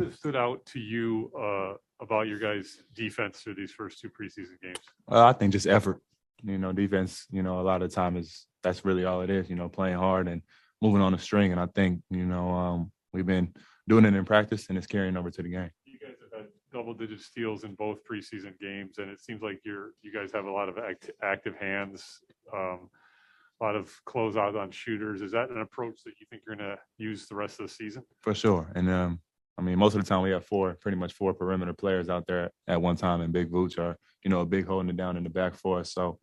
has stood out to you about your guys' defense through these first two preseason games? I think just effort. Defense, a lot of the time that's really all it is, playing hard and moving on the string. And I think, we've been doing it in practice and it's carrying over to the game. You guys have had double-digit steals in both preseason games, and it seems like you guys have a lot of active hands, a lot of closeout on shooters. Is that an approach that you think you're going to use the rest of the season? For sure. And, most of the time we have pretty much four perimeter players out there at one time, and Big Vooch are, a big holding it down in the back for us. So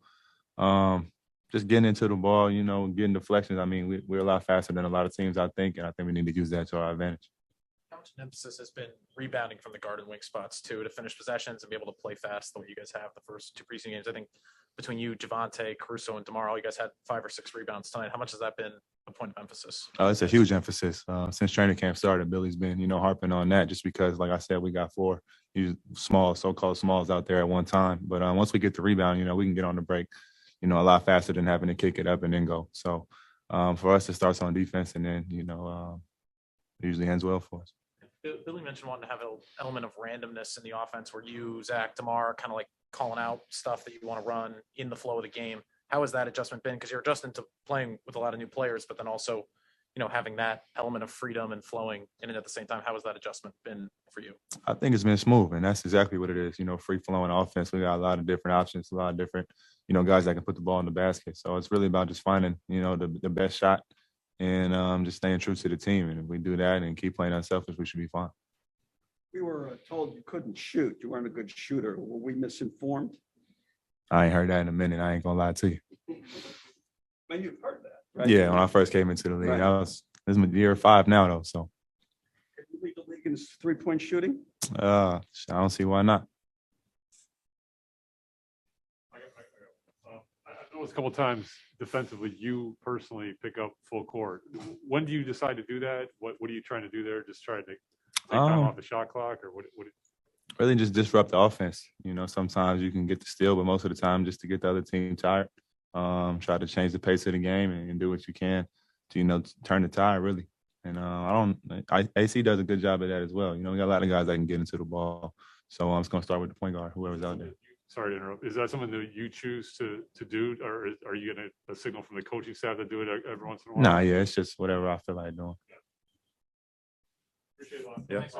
just getting into the ball, getting deflections. We're a lot faster than a lot of teams, I think, and I think we need to use that to our advantage. How much emphasis has been rebounding from the guard and wing spots too, to finish possessions and be able to play fast the way you guys have the first two preseason games? I think between you, Javante, Caruso, and DeMar, all you guys had 5 or 6 rebounds tonight. How much has that been a point of emphasis? It's a huge emphasis. Since training camp started, Billy's been, harping on that just because, like I said, we got 4 so-called smalls out there at one time. But once we get the rebound, we can get on the break, a lot faster than having to kick it up and then go. So for us, it starts on defense, and then, it usually ends well for us. Billy mentioned wanting to have an element of randomness in the offense where you, Zach, DeMar, kind of like calling out stuff that you want to run in the flow of the game. How has that adjustment been? Because you're adjusting to playing with a lot of new players, but then also, having that element of freedom and flowing in it at the same time. How has that adjustment been for you? I think it's been smooth, and that's exactly what it is. Free flowing offense. We got a lot of different options, a lot of different, guys that can put the ball in the basket. So it's really about just finding, the best shot and just staying true to the team. And if we do that and keep playing unselfish, we should be fine. We were told you couldn't shoot. You weren't a good shooter. Were we misinformed? I ain't heard that in a minute. I ain't gonna lie to you. Man, you've heard that, right? Yeah, when I first came into the league, Right. This is my year 5 now, though. So Can you lead the league in 3-point shooting? I don't see why not. I know it's a couple of times defensively you personally pick up full court. When do you decide to do that? What are you trying to do there? Just trying to take time off the shot clock, or what? Really just disrupt the offense. Sometimes you can get the steal, but most of the time just to get the other team tired. Try to change the pace of the game and do what you can to, turn the tide, really. And AC does a good job of that as well. We got a lot of guys that can get into the ball. So I'm just going to start with the point guard, whoever's out there. Sorry to interrupt. Is that something that you choose to do, or are you getting a signal from the coaching staff to do it every once in a while? Nah, yeah, it's just whatever I feel like doing. Appreciate it. Yeah. Thanks.